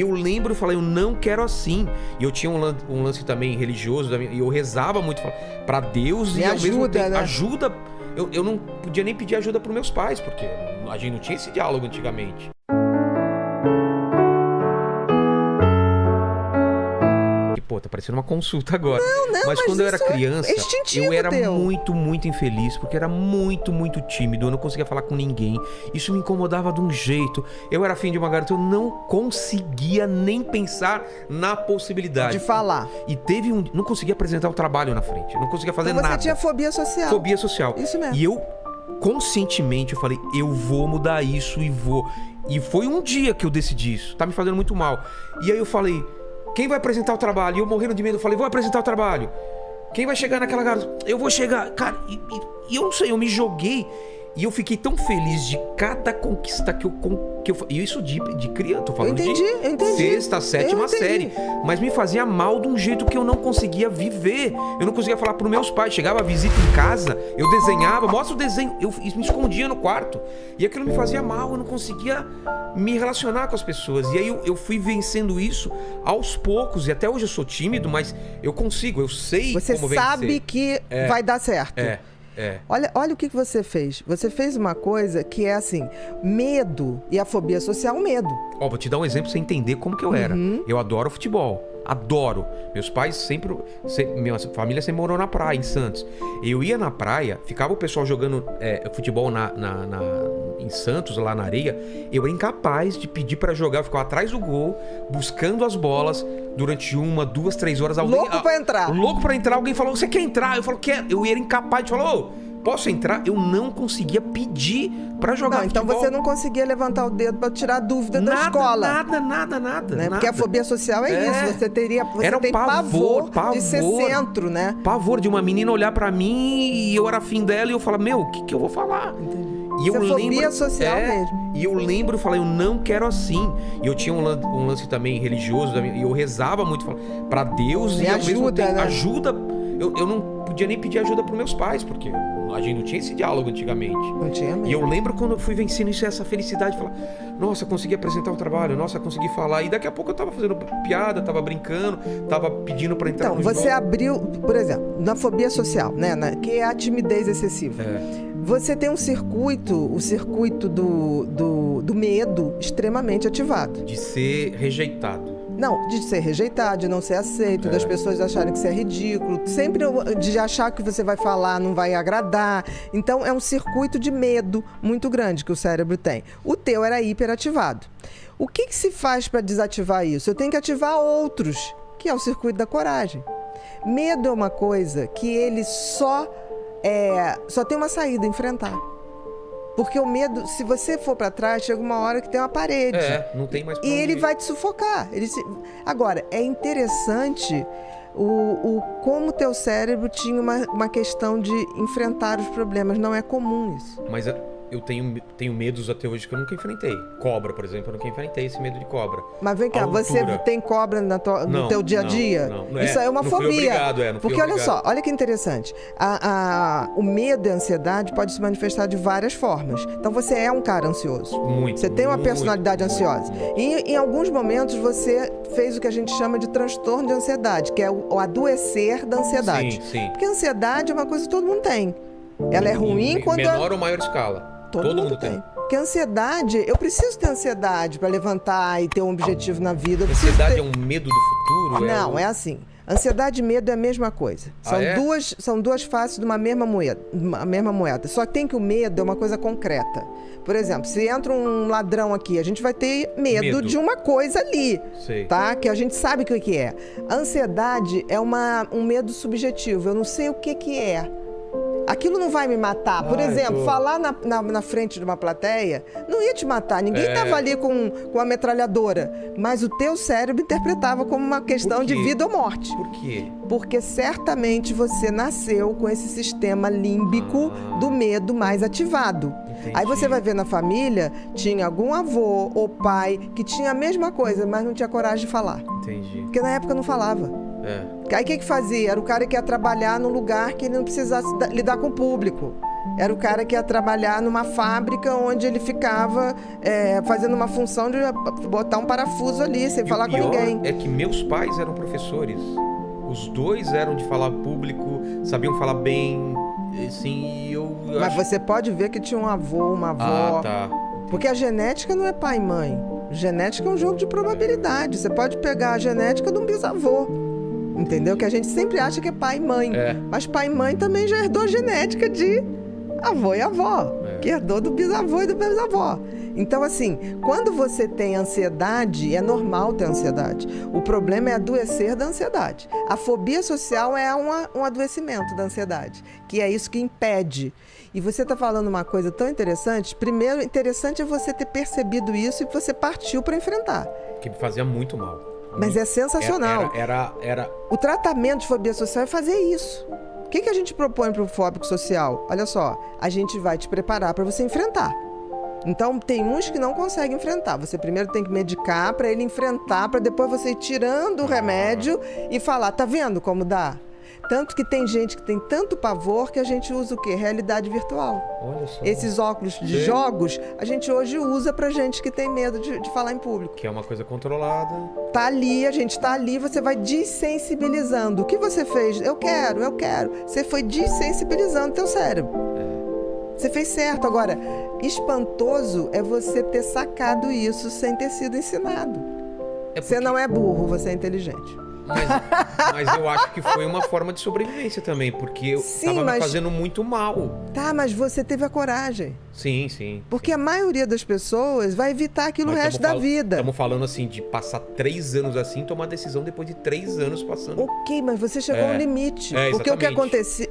Eu lembro, eu falei, eu não quero assim. E eu tinha um lance também religioso, e eu rezava muito pra Deus e ao mesmo tempo, né? ajuda. Eu não podia nem pedir ajuda pros meus pais, porque a gente não tinha esse diálogo antigamente. Pô, tá parecendo uma consulta agora. Não, mas quando eu era criança, eu era teu. muito infeliz, porque era muito tímido, eu não conseguia falar com ninguém. Isso me incomodava de um jeito. Eu era afim de uma garota, eu não conseguia nem pensar na possibilidade. De falar. E teve não conseguia apresentar o trabalho na frente, eu não conseguia fazer então nada. Você tinha fobia social. Fobia social. Isso mesmo. E eu, conscientemente, eu falei, eu vou mudar isso e vou. E foi um dia que eu decidi isso, tá me fazendo muito mal. E aí eu falei, quem vai apresentar o trabalho? E eu morrendo de medo, eu falei, vou apresentar o trabalho. Quem vai chegar naquela garota? Eu vou chegar. Cara, e eu não sei, eu me joguei. E eu fiquei tão feliz de cada conquista que eu e isso de criança, tô falando eu entendi. Sexta, sétima série. Mas me fazia mal de um jeito que eu não conseguia viver. Eu não conseguia falar pros meus pais. Chegava a visita em casa, eu desenhava, mostra o desenho. Eu me escondia no quarto. E aquilo me fazia mal, eu não conseguia me relacionar com as pessoas. E aí eu fui vencendo isso aos poucos. E até hoje eu sou tímido, mas eu consigo, eu sei Você como vencer. Você sabe que vai dar certo. Olha o que você fez. Você fez uma coisa que é assim, medo e a fobia social, medo. Vou te dar um exemplo pra você entender como que eu era. Eu adoro futebol. Adoro. Meus pais minha família sempre morou na praia, em Santos. Eu ia na praia, ficava o pessoal jogando futebol em Santos, lá na areia. Eu era incapaz de pedir pra jogar. Eu ficava atrás do gol, buscando as bolas durante 1, 2, 3 horas. Louco pra entrar. Louco pra entrar. Alguém falou, você quer entrar? Eu falo, quero. Eu era incapaz de falar, posso entrar? Eu não conseguia pedir pra jogar então futebol. Você não conseguia levantar o dedo pra tirar dúvida da escola. Nada. Porque a fobia social é isso. Você tem pavor de ser centro, né? Pavor de uma menina olhar pra mim e eu era afim dela e eu falava, o que eu vou falar? Entendi. E eu lembro, fobia social mesmo. E eu lembro, eu falei, eu não quero assim. E eu tinha um lance também religioso, e eu rezava muito pra Deus e ao mesmo tempo, né? ajuda. Eu não podia nem pedir ajuda pros meus pais, porque a gente não tinha esse diálogo antigamente. Não tinha mesmo. E eu lembro quando eu fui vencendo isso, essa felicidade, falar, nossa, consegui apresentar o trabalho, nossa, consegui falar. E daqui a pouco eu tava fazendo piada, tava brincando, tava pedindo pra entrar no você abriu, por exemplo, na fobia social, né, que é a timidez excessiva. Você tem o circuito do medo extremamente ativado. De ser rejeitado. Não, de ser rejeitado, de não ser aceito, das pessoas acharem que você é ridículo, sempre de achar que você vai falar não vai agradar. Então é um circuito de medo muito grande que o cérebro tem. O teu era hiperativado. O que se faz para desativar isso? Eu tenho que ativar outros, que é o circuito da coragem. Medo é uma coisa que ele só tem uma saída, enfrentar. Porque o medo, se você for para trás, chega uma hora que tem uma parede. Não tem mais pra E onde ele ir. vai te sufocar. Agora, é interessante como o teu cérebro tinha uma questão de enfrentar os problemas. Não é comum isso. Mas eu tenho medos até hoje que eu nunca enfrentei. Cobra, por exemplo, eu nunca enfrentei esse medo de cobra. Mas vem cá, você tem cobra no teu dia a dia? Não. Isso é uma fobia. Fui obrigado, não fui Porque olha obrigado. só, olha que interessante. O medo e a ansiedade pode se manifestar de várias formas. Então você é um cara ansioso. Muito. Você tem uma personalidade ansiosa. E em alguns momentos você fez o que a gente chama de transtorno de ansiedade, que é o adoecer da ansiedade. Sim. Porque a ansiedade é uma coisa que todo mundo tem. Ela é ruim em quando... menor ou maior escala. Todo mundo tem. Porque a ansiedade, eu preciso ter ansiedade para levantar e ter um objetivo na vida. Ansiedade é um medo do futuro? Não, é assim. Ansiedade e medo é a mesma coisa. São duas faces de uma mesma moeda. Só que tem que o medo é uma coisa concreta. Por exemplo, se entra um ladrão aqui, a gente vai ter medo de uma coisa ali, tá? Que a gente sabe o que é. A ansiedade é um medo subjetivo. Eu não sei o que é. Aquilo não vai me matar. Por exemplo, falar na frente de uma plateia não ia te matar. Ninguém estava ali com a metralhadora. Mas o teu cérebro interpretava como uma questão de vida ou morte. Por quê? Porque certamente você nasceu com esse sistema límbico do medo mais ativado. Entendi. Aí você vai ver na família, tinha algum avô ou pai que tinha a mesma coisa, mas não tinha coragem de falar. Entendi. Porque na época não falava. Aí o que fazia? Era o cara que ia trabalhar num lugar que ele não precisasse lidar com o público. Era o cara que ia trabalhar numa fábrica onde ele ficava fazendo uma função de botar um parafuso ali, sem falar com ninguém. É que meus pais eram professores. Os dois eram de falar público, sabiam falar bem, assim, e eu Mas você pode ver que tinha um avô, uma avó. Ah, tá. Porque a genética não é pai e mãe. Genética é um jogo de probabilidade. Você pode pegar a genética de um bisavô. Entendeu? Que a gente sempre acha que é pai e mãe. Mas pai e mãe também já herdou a genética de avô e avó. Que herdou do bisavô e do bisavó. Então, assim, quando você tem ansiedade, é normal ter ansiedade. O problema é adoecer da ansiedade. A fobia social é um adoecimento da ansiedade, que é isso que impede. E você está falando uma coisa tão interessante. Primeiro, interessante é você ter percebido isso e você partiu para enfrentar. Que me fazia muito mal. Mas é sensacional. Era... O tratamento de fobia social é fazer isso. O que a gente propõe para o fóbico social? Olha só, a gente vai te preparar para você enfrentar. Então, tem uns que não conseguem enfrentar. Você primeiro tem que medicar para ele enfrentar, para depois você ir tirando o remédio e falar, tá vendo como dá? Tanto que tem gente que tem tanto pavor que a gente usa o quê? Realidade virtual. Olha só. Esses óculos de jogos, a gente hoje usa pra gente que tem medo de falar em público. Que é uma coisa controlada. Tá ali, a gente tá ali, você vai desensibilizando. O que você fez? Eu quero. Você foi desensibilizando teu cérebro. Você fez certo. Agora, espantoso é você ter sacado isso sem ter sido ensinado. Você não é burro, você é inteligente. Mas eu acho que foi uma forma de sobrevivência também, porque eu tava me fazendo muito mal. Tá, mas você teve a coragem. Sim. Porque a maioria das pessoas vai evitar aquilo o resto da vida. Estamos falando assim de passar 3 anos assim, tomar decisão depois de 3 anos passando. Ok, mas você chegou ao limite. Porque o que acontece,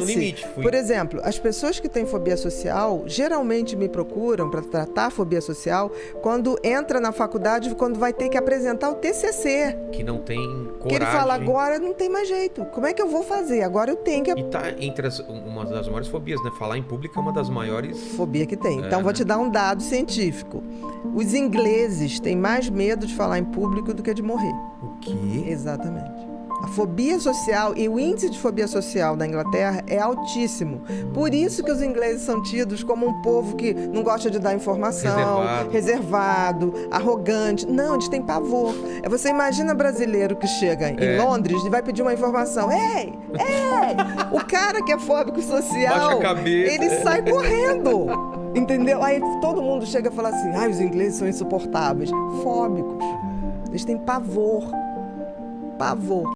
limite, por exemplo, as pessoas que têm fobia social geralmente me procuram para tratar a fobia social quando entra na faculdade, quando vai ter que apresentar o TCC. Que não tem coragem. Que ele fala, agora não tem mais jeito. Como é que eu vou fazer? Agora eu tenho que... E tá entre uma das maiores fobias, né? Falar em público é uma das maiores... Fobia que tem. Então, vou te dar um dado científico. Os ingleses têm mais medo de falar em público do que de morrer. O quê? Exatamente. A fobia social e o índice de fobia social da Inglaterra é altíssimo. Por isso que os ingleses são tidos como um povo que não gosta de dar informação, reservado, arrogante. Não, eles têm pavor. Você imagina brasileiro que chega em Londres e vai pedir uma informação. Ei! O cara que é fóbico social, baixa a cabeça. Ele sai correndo. Entendeu? Aí todo mundo chega e fala assim, os ingleses são insuportáveis. Fóbicos. Eles têm pavor.